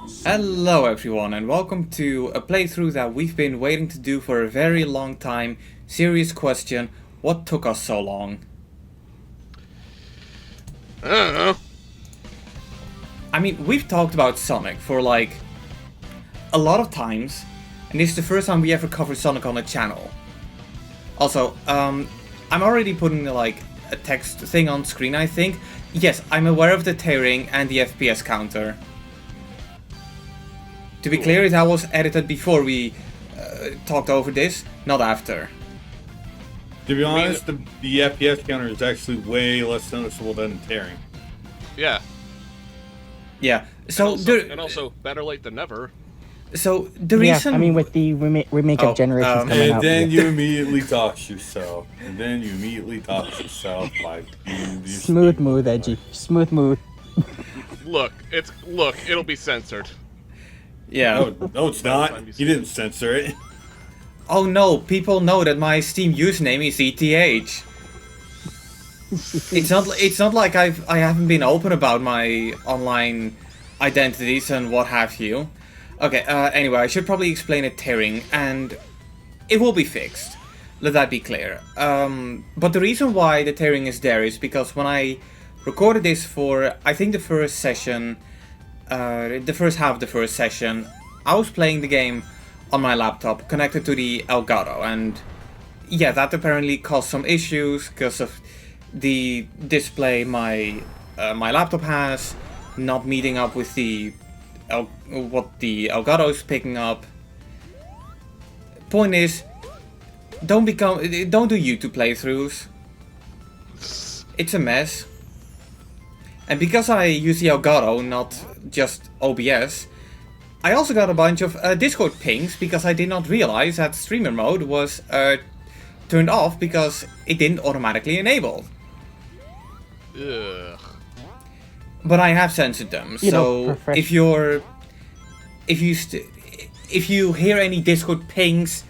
Hello everyone and welcome to a playthrough that we've been waiting to do for a very long time. Serious question, what took us so long? I don't know. I mean, we've talked about Sonic for like a lot of times, and this is the first time we ever covered Sonic on the channel. Also, I'm already putting like a text thing on screen, I think. Yes, I'm aware of the tearing and the FPS counter. To be clear, that was edited before we talked over this, not after. To be honest, the FPS counter is actually way less noticeable than tearing. Yeah. Yeah. So And also, better late than never. So the reason, I mean, with the remake Oh, of Generations coming And out, then yeah. you immediately dox yourself. And then you immediately dox yourself by being Smooth mood, edgy, smooth mood. Look, it'll be censored. yeah. No, it's not. You didn't censor it. Oh no, people know that my Steam username is ETH. It's not like I haven't been open about my online identities and what have you. Okay, anyway, I should probably explain a tearing, and it will be fixed. Let that be clear. But the reason why the tearing is there is because when I recorded this for, I think the first session, the first half of the first session, I was playing the game on my laptop connected to the Elgato, and yeah, that apparently caused some issues because of the display my laptop has not meeting up with the what the Elgato is picking up. Point is, don't do YouTube playthroughs. It's a mess. And because I use the Elgato, not just OBS, I also got a bunch of Discord pings because I did not realize that streamer mode was turned off because it didn't automatically enable. Ugh. But I have censored them, so if you hear any Discord pings,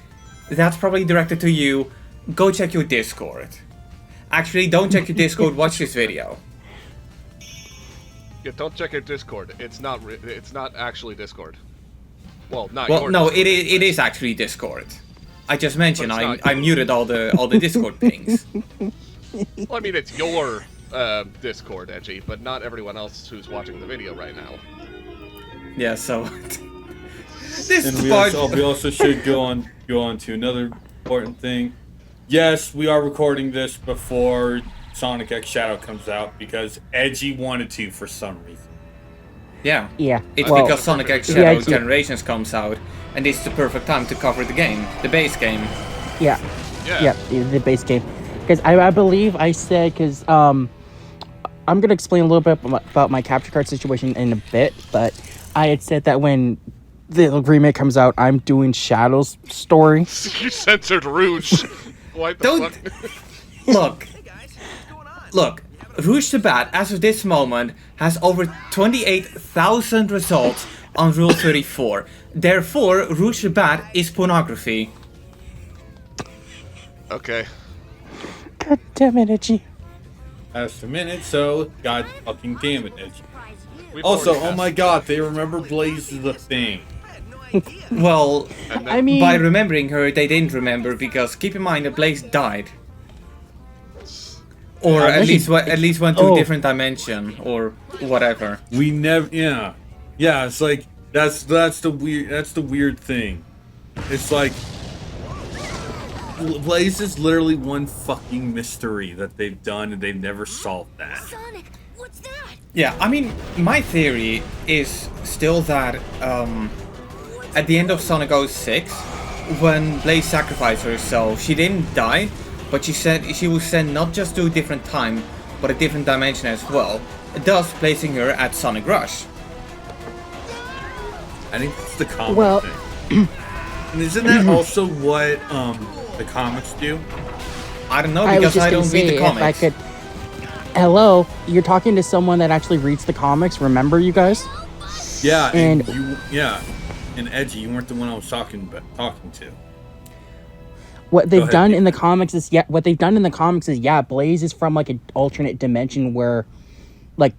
that's probably directed to you. Go check your Discord. Actually, don't check your Discord. Watch this video. Yeah, don't check your Discord. It's not actually Discord. Well, not Well, your no, Discord, it is actually Discord. I just mentioned But it's I not- muted all the Discord pings. Well, I mean, it's your Discord, Edgy, but not everyone else who's watching the video right now. Yeah, so this And is we also should go on to another important thing. Yes, we are recording this before Sonic X Shadow comes out because Edgy wanted to for some reason. Yeah. Yeah, It's well, because Sonic X Yeah, Shadow it's- Generations comes out, and it's the perfect time to cover the game, the base game. yeah, Yeah. the base game. Because I believe I said, because I'm gonna explain a little bit about my capture card situation in a bit, but I had said that when the remake comes out, I'm doing Shadow's story. You censored Rouge. What the Don't- fuck? Look, Rouge the Bat, as of this moment, has over 28,000 results on Rule 34. Therefore, Rouge the Bat is pornography. Okay. God damn it, edgy. As a minute, so god fucking damn it, Edgy. We've Also, already oh my passed. god, they remember Blaze is a thing. Well, And then, I mean, by remembering her, they didn't remember because keep in mind that Blaze died. Or I at wish least went to a Oh. different dimension or whatever. We never, yeah. It's like that's the weird thing. It's like Blaze is literally one fucking mystery that they've done, and they've never solved that. Sonic, what's that? Yeah, I mean, my theory is still that at the end of Sonic 06, when Blaze sacrificed herself, she didn't die, but she said she was sent not just to a different time, but a different dimension as well, thus placing her at Sonic Rush. I think that's the comic Well- thing. And isn't that also what the comics do? I don't know I was because just I gonna don't say, read the if I comics. could. Hello, you're talking to someone that actually reads the comics. Remember, you guys? Yeah, And- and Edgy, you weren't the one I was talking to. What they've ahead, done Nick. in the comics is Blaze is from like an alternate dimension where, like,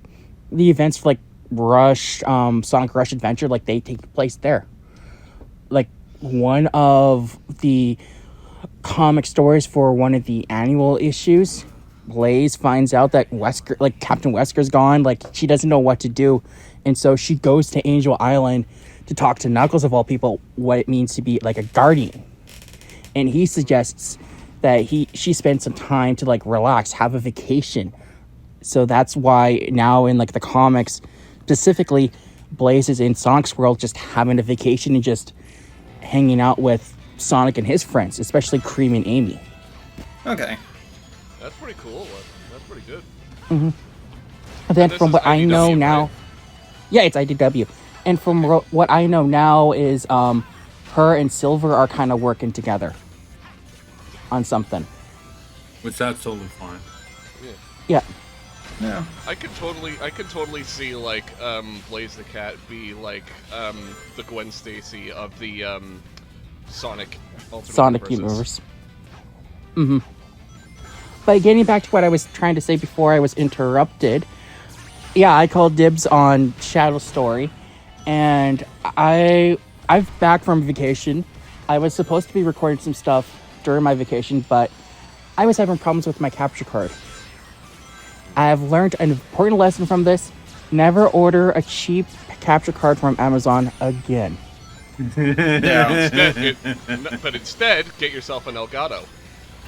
the events like Rush, Sonic Rush Adventure, like they take place there. Like one of the comic stories for one of the annual issues, Blaze finds out that Wesker, like Captain Wesker's gone, like she doesn't know what to do, and so she goes to Angel Island to talk to Knuckles of all people what it means to be like a guardian, and he suggests that she spend some time to like relax, have a vacation. So that's why now in like the comics, specifically, Blaze is in Sonic's world, just having a vacation and just hanging out with Sonic and his friends, especially Cream and Amy. Okay. That's pretty cool. That's pretty good. And then this from is what I know IDW, now, right? yeah, it's IDW. And from what I know now is her and Silver are kind of working together on something. Which that's totally fine. Yeah. Yeah. I could totally see like Blaze the Cat be like the Gwen Stacy of the Sonic Ultimate Sonic Universes. Universe. But getting back to what I was trying to say before I was interrupted, yeah, I called dibs on Shadow Story, and I'm back from vacation. I was supposed to be recording some stuff during my vacation, but I was having problems with my capture card. I have learned an important lesson from this: never order a cheap capture card from Amazon again. Yeah. But instead, get yourself an Elgato.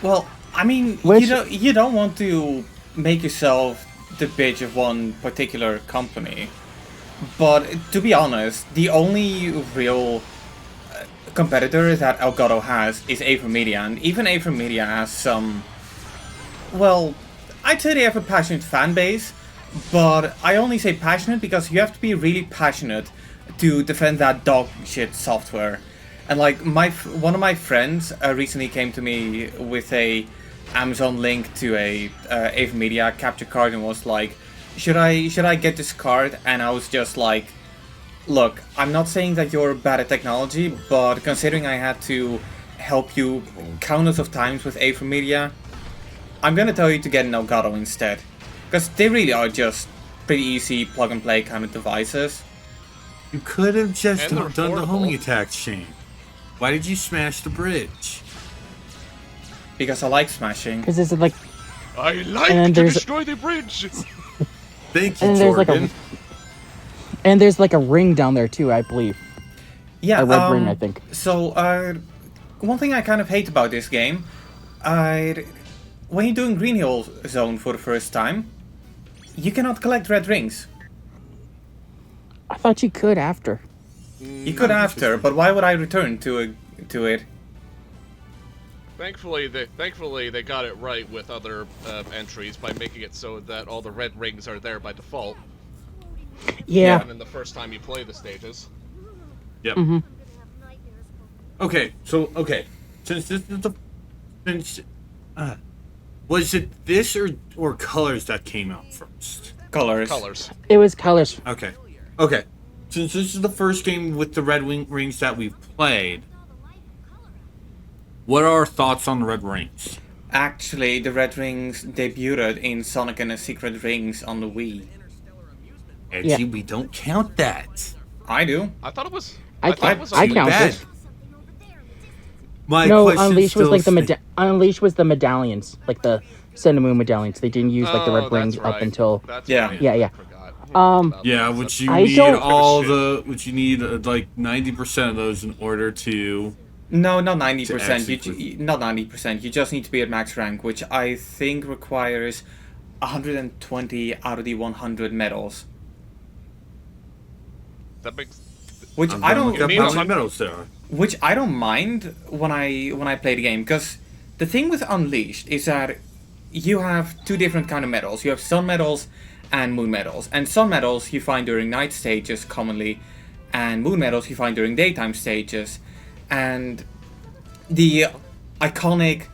Well, I mean, Which- you don't want to make yourself the bitch of one particular company. But to be honest, the only real competitor that Elgato has is AverMedia, and even AverMedia has some. Well, I'd say they have a passionate fan base, but I only say passionate because you have to be really passionate to defend that dog shit software. And like one of my friends recently came to me with a Amazon link to a AverMedia capture card and was like, should I get this card? And I was just like, look, I'm not saying that you're bad at technology, but considering I had to help you countless of times with AverMedia, I'm gonna tell you to get an Elgato instead. Because they really are just pretty easy plug and play kind of devices. You could have just And they're done the affordable. homing attack, Shane. Why did you smash the bridge? Because I like smashing. Because it's like, I like And to there's- destroy the bridge. Thank you, and there's like Jordan. there's like a ring down there too, I believe. Yeah, A red ring, I think. So, one thing I kind of hate about this game, when you're doing Green Hill Zone for the first time, you cannot collect red rings. I thought you could after. You could after, but why would I return to it? Thankfully, they got it right with other entries by making it so that all the red rings are there by default. Yeah. And then the first time you play the stages. Yep. Okay, since this is was it this or colors that came out first? Colors. Colors. It was colors. Okay. Since this is the first game with the red rings that we've played, what are our thoughts on the red rings? Actually, the red rings debuted in Sonic and the Secret Rings on the Wii. Edgy, Yeah. we don't count that. I do. I thought it was. I thought it was I on- count bad. it. My No, question Unleashed was still like the sta- Unleashed was the medallions, like the Cinnamon medallions. They didn't use like the Oh, red that's rings up right. until. That's Yeah. right. Yeah, yeah. I forgot. About Yeah, that. which you I need don't- all the, which you need like 90% of those in order to. No, not 90%. To execute. Not 90%. You just need to be at max rank, which I think requires 120 out of the 100 medals. That makes. Which I'm I gonna don't. look up mean how it's many not- medals there are. Which I don't mind when I play the game, because the thing with Unleashed is that you have two different kind of medals. You have sun medals and moon medals. And sun medals you find during night stages commonly, and moon medals you find during daytime stages. And the iconic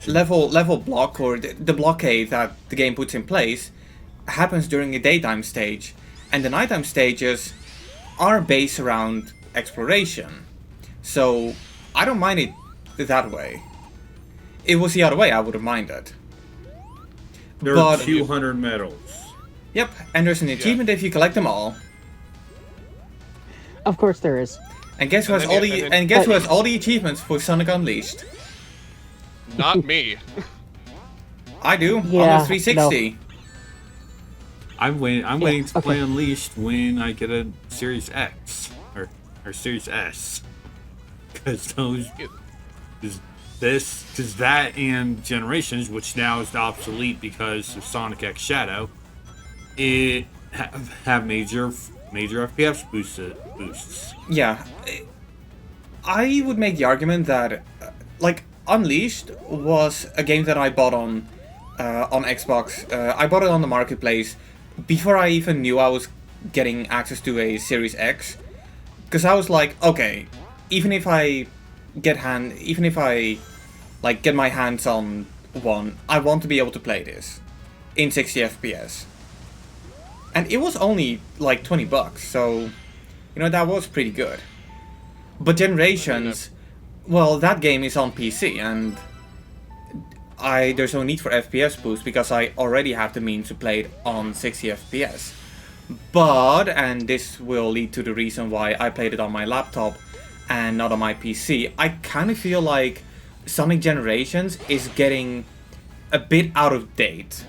level block, or the blockade that the game puts in place, happens during a daytime stage, and the nighttime stages are based around exploration. So I don't mind it that way. If it was the other way, I would have minded. There But- are 200 medals. Yep, and there's an achievement if you collect them all. Of course there is. And guess who And has then all you- the and then- and guess who has all the achievements for Sonic Unleashed? Not me. I do on the Yeah, 360. I'm waiting to okay. play Unleashed when I get a Series X or Series S, because those because that and Generations, which now is obsolete because of Sonic X Shadow, it have major FPS boosts. Yeah, I would make the argument that like Unleashed was a game that I bought on Xbox. I bought it on the marketplace before I even knew I was getting access to a Series X, because I was like, okay, even if I get my hands on one, I want to be able to play this in 60 FPS. And it was only like $20, so that was pretty good. But Generations, well, that game is on PC, and there's no need for FPS boost because I already have the means to play it on 60 FPS. But, and this will lead to the reason why I played it on my laptop and not on my PC, I kind of feel like Sonic Generations is getting a bit out of date.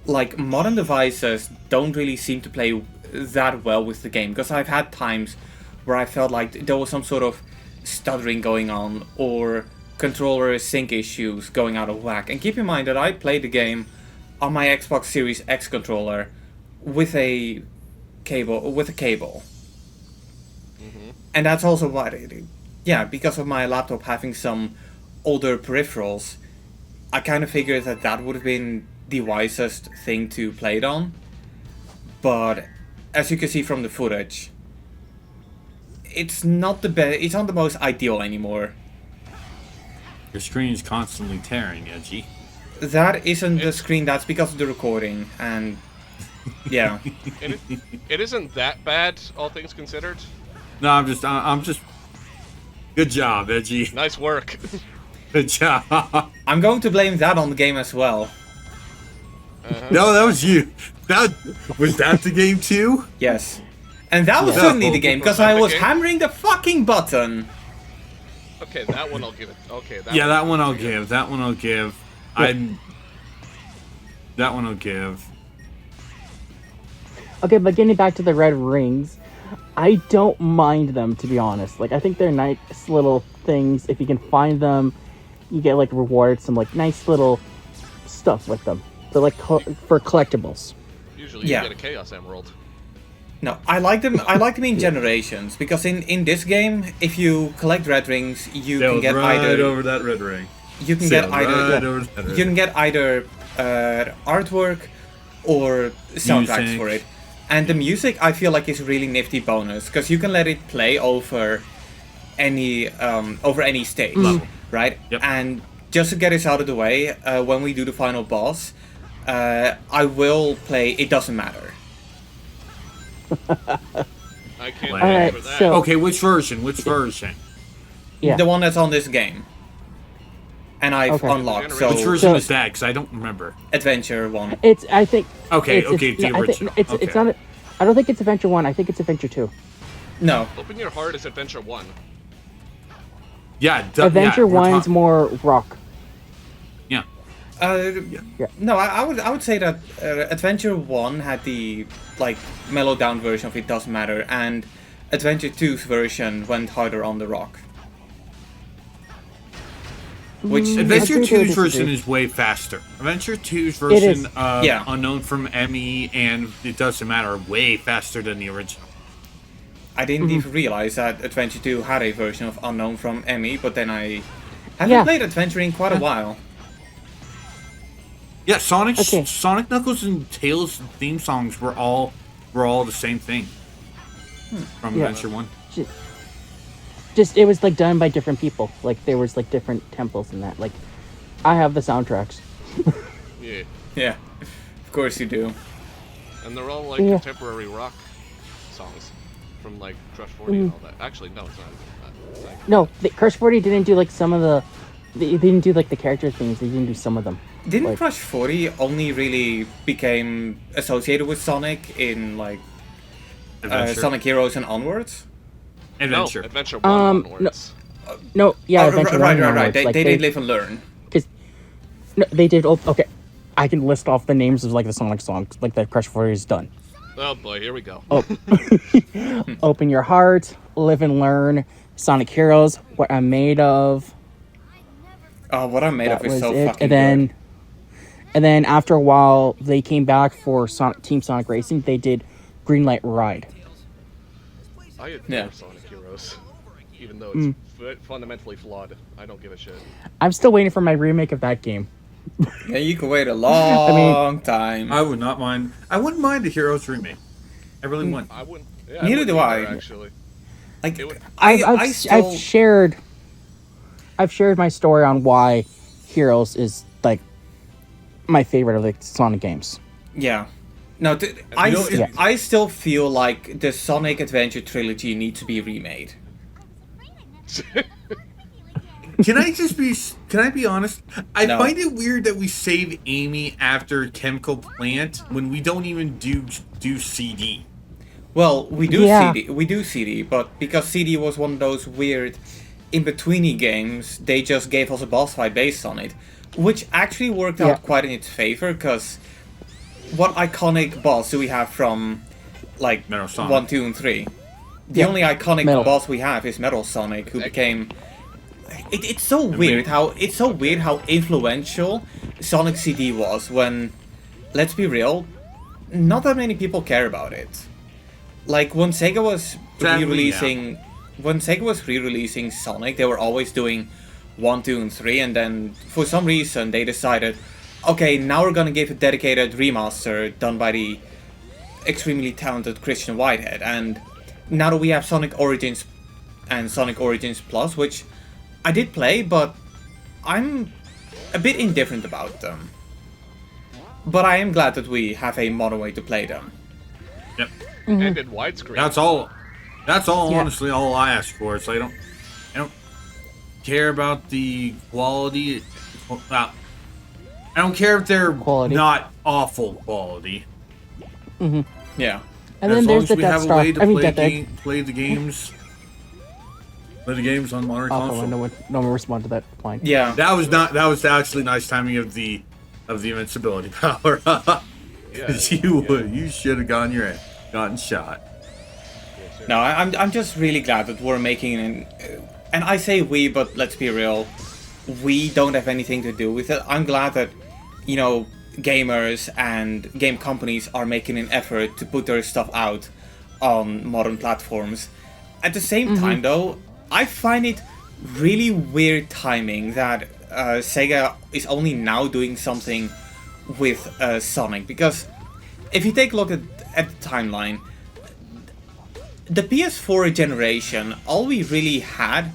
Like, modern devices don't really seem to play that well with the game, because I've had times where I felt like there was some sort of stuttering going on, or controller sync issues going out of whack. And keep in mind that I played the game on my Xbox Series X controller with a cable. And that's also why, because of my laptop having some older peripherals, I kind of figured that would have been the wisest thing to play it on. But as you can see from the footage, it's not the best. It's not the most ideal anymore. Your screen is constantly tearing, Edgy. That isn't the screen. That's because of the recording, and yeah. It isn't that bad, all things considered. No, I'm just. Good job, Edgy. Nice work. Good job. I'm going to blame that on the game as well. No, that was you. Was that the game too? Yes. And that was Yeah. certainly the game, because I Was that the was game? hammering the fucking button. Okay, that one I'll give it. Okay, Yeah, that one I'll give. That one I'll give. That one I'll give. Okay, but getting back to the red rings, I don't mind them, to be honest. Like, I think they're nice little things. If you can find them, you get like rewarded some like nice little stuff with them. They're like for collectibles. Usually Yeah. you get a Chaos Emerald. No, I like them. I like them in Generations, because in this game, if you collect red rings, you can get either over that red ring. you can get either over that red you can get either artwork or soundtracks Music. for it. And the music, I feel like, is a really nifty bonus, because you can let it play over any stage, right? Yep. And just to get us out of the way, when we do the final boss, I will play It Doesn't Matter. I can't Alright, remember that. so- Okay, which version? Which version? Yeah. The one that's on this game. And I've Okay. unlocked, so Which version So- is that? Because I don't remember. Adventure 1. I think. Okay, it's- okay, the I think- original. It's Okay. not. I don't think it's Adventure 1. I think it's Adventure 2. No. Open Your Heart is Adventure 1. Yeah, Adventure we're 1's more rock. Yeah. Yeah. No, I would say that Adventure 1 had the mellowed down version of It Doesn't Matter, and Adventure 2's version went harder on the rock. Which Adventure agree to 2's version disagree. is way faster. Adventure 2's is. version of Yeah. Unknown from Emmy and It Doesn't Matter are way faster than the original. I didn't even realize that Adventure 2 had a version of Unknown from Emmy, but then I haven't Yeah. played Adventure in quite a while. Yeah, Okay. Sonic, Knuckles, and Tails theme songs were all the same thing from Yeah. Adventure 1. Just it was like done by different people. Like there was like different temples in that. Like I have the soundtracks. Yeah. Yeah, of course you do. And they're all like Yeah. contemporary rock songs from like Crush 40 and all that. Actually, no, it's not. No, Crush 40 didn't do like some of the. They didn't do like the character things. They didn't do some of them. Didn't Like- Crush 40 only really became associated with Sonic in like Adventure. Sonic Heroes and onwards? Adventure. No, Adventure 1 No. onwards. No, yeah, Oh, Adventure right, 1 right. onwards, They, like, they did live and learn. Because no, they did. Okay, I can list off the names of like the Sonic songs, like that Crush 40 is done. Oh boy, here we go. Open Your Heart, Live and Learn, Sonic Heroes, What I'm Made Of. Oh, what I'm made That of is was so it. fucking And then after a while, they came back for Team Sonic Racing. They did Greenlight Ride. I adore Yeah. Sonic Heroes, even though it's fundamentally flawed. I don't give a shit. I'm still waiting for my remake of that game. good. Yeah, you could wait a long time. I would not mind. I wouldn't mind a Heroes remake. I really wouldn't. I wouldn't. Yeah, Neither I do wouldn't I. either, Actually, Like, it would- I've shared my story on why Heroes is like my favorite of the Sonic games. yeah. No, I still feel like the Sonic Adventure trilogy needs to be remade. Can I be honest? I No. find it weird that we save Amy after Chemical Plant when we don't even do CD. Well, we do Yeah. CD, but because CD was one of those weird in-betweeny games, they just gave us a boss fight based on it, which actually worked out Yeah. quite in its favor, because what iconic boss do we have from, like, Metal Sonic. 1, 2, and 3? The Yeah. only iconic Metal. boss we have is Metal Sonic, who became... It's so weird how influential Sonic CD was when, let's be real, not that many people care about it. Like when Sega was Sadly, re-releasing Sonic, they were always doing 1, 2, and 3, and then for some reason they decided, okay, now we're gonna give a dedicated remaster done by the extremely talented Christian Whitehead, and now that we have Sonic Origins and Sonic Origins Plus, which I did play, but I'm a bit indifferent about them. But I am glad that we have a modern way to play them. Yep. and in widescreen. That's all. That's all. Yeah. Honestly, all I ask for. So I don't care about the quality. I don't care if they're Quality. not awful quality. Yeah. And As then long there's as the we Death have Star. a way to I mean, play, Death Egg. play the games. Play the games on modern Oh, console. no one responded to that line. Yeah. That was actually nice timing of the invincibility power. Yeah, you should have gotten shot. No, I'm just really glad that we're making and I say we, but let's be real, we don't have anything to do with it. I'm glad that, you know, gamers and game companies are making an effort to put their stuff out on modern platforms. At the same time, though, I find it really weird timing that Sega is only now doing something with Sonic, because if you take a look at the timeline, the PS4 generation, all we really had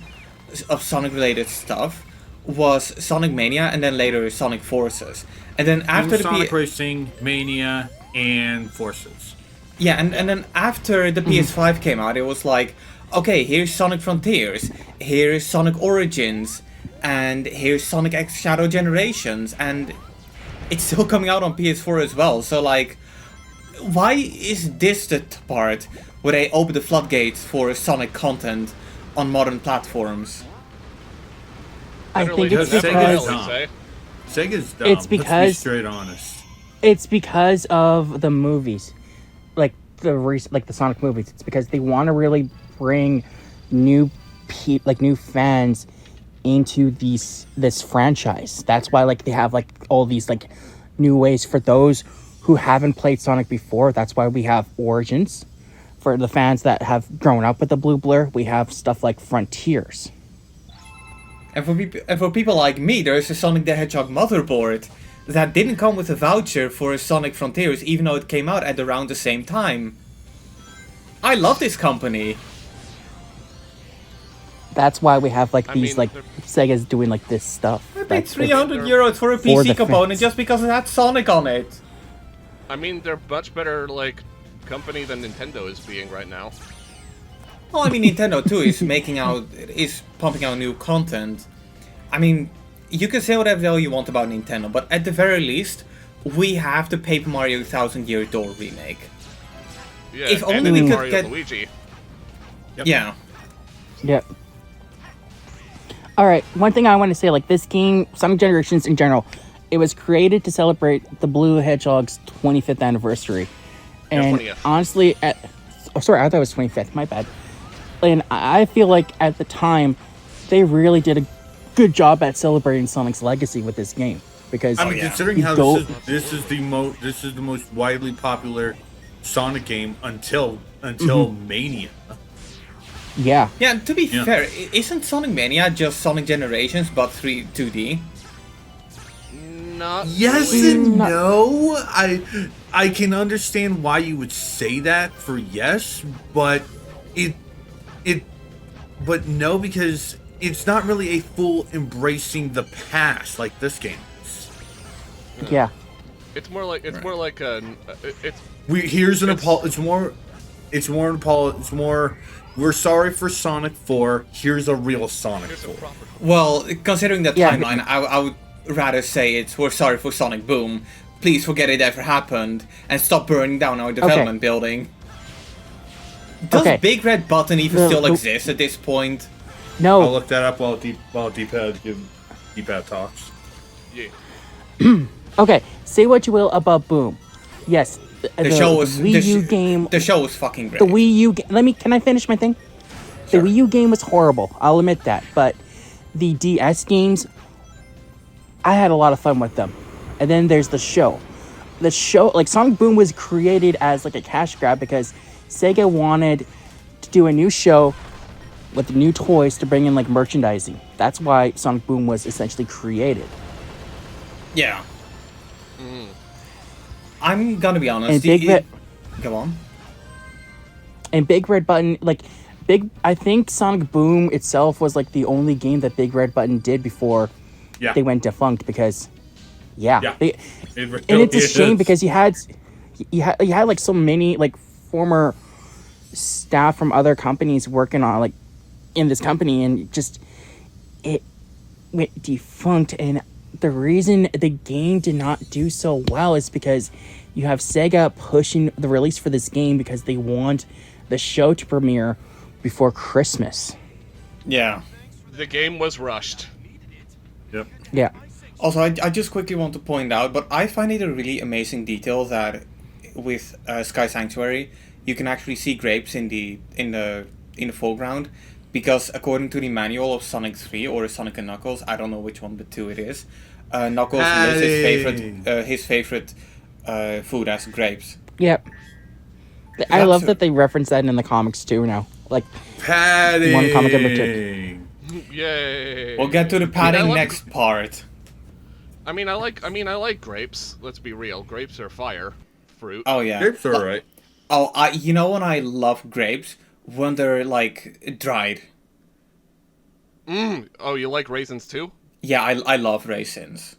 of Sonic related stuff was Sonic Mania and then later Sonic Forces. And then after the Sonic Racing, Mania, and Forces. Yeah, and then after the PS5 came out, it was like, okay, here's Sonic Frontiers, here's Sonic Origins, and here's Sonic X Shadow Generations, and it's still coming out on PS4 as well. So like, why is this the part where they open the floodgates for Sonic content on modern platforms? I Literally think it's does never because- really say. Sega's dumb. It's Let's be because- straight honest. it's because of the movies, like the Sonic movies. It's because they want to really bring new new fans into this franchise. That's why like they have like all these like new ways for those who haven't played Sonic before. That's why we have Origins. For the fans that have grown up with the Blue Blur, we have stuff like Frontiers. And for people like me, there's a Sonic the Hedgehog motherboard that didn't come with a voucher for Sonic Frontiers, even though it came out at around the same time. I love this company. That's why we have like I these mean, like they're- Sega's doing like this stuff. I paid That's- 300 euros for a For PC the component fans. just because it had Sonic on it. I mean, they're much better like company than Nintendo is being right now. Well, I mean, Nintendo too is pumping out new content. I mean, you can say whatever the hell you want about Nintendo, but at the very least, we have the Paper Mario Thousand Year Door remake. Yeah, If and only then we could Mario get- and Luigi. Yeah. Yep. All right. One thing I want to say, like this game, Sonic Generations in general, it was created to celebrate the Blue Hedgehog's 25th anniversary, and 20th. honestly, I thought it was 25th. My bad. And I feel like at the time, they really did a good job at celebrating Sonic's legacy with this game because I mean, yeah. considering how Don't- this is the most widely popular Sonic game until Mm-hmm. Mania. yeah, Yeah, to be Yeah. fair, isn't Sonic Mania just Sonic Generations but 2D? Not Yes really. and no. I can understand why you would say that for yes, but but no, because it's not really a full embracing the past like this game is. yeah. It's more like it's Here's an It's- apology. It's more. We're sorry for Sonic 4. Here's a real Sonic 4. Well, considering the Yeah. timeline, I would rather say it's we're sorry for Sonic Boom. Please forget it ever happened and stop burning down our development building. Does Okay. Big Red Button even The- still the- exist at this point? No. I'll look that up while D-pad talks. yeah. Okay. Say what you will about Boom. Yes. The show was Wii the U game. The show was fucking great. The Wii U. Can I finish my thing? Sure. The Wii U game was horrible. I'll admit that. But the DS games, I had a lot of fun with them. And then there's the show. The show, like Sonic Boom, was created as like a cash grab because Sega wanted to do a new show with new toys to bring in like merchandising. That's why Sonic Boom was essentially created. Yeah. I'm gonna be honest. And Big it- Red, Go on. and Big Red Button, like I think Sonic Boom itself was like the only game that Big Red Button did before Yeah. they went defunct because yeah. Yeah. They, It really and it's a shame is. because you had so many like former staff from other companies working on like in this company, and just it went defunct. And the reason the game did not do so well is because you have Sega pushing the release for this game because they want the show to premiere before Christmas. Yeah. The game was rushed. Yep. Yeah. Also, I just quickly want to point out, but I find it a really amazing detail that with Sky Sanctuary, you can actually see grapes in the foreground, because according to the manual of Sonic 3 or Sonic and Knuckles, I don't know which one of the two it is. Knuckles lists his favorite food as grapes. Yep. I That's love a- that they reference that in the comics too now. Like, Padding. One comic in particular. Yay! We'll get to the padding I love- next part. I mean, I like grapes. Let's be real. Grapes are fire fruit. Oh yeah. Grapes are alright. Oh, you know when I love grapes when they're like dried. Oh, you like raisins too? Yeah, I love raisins.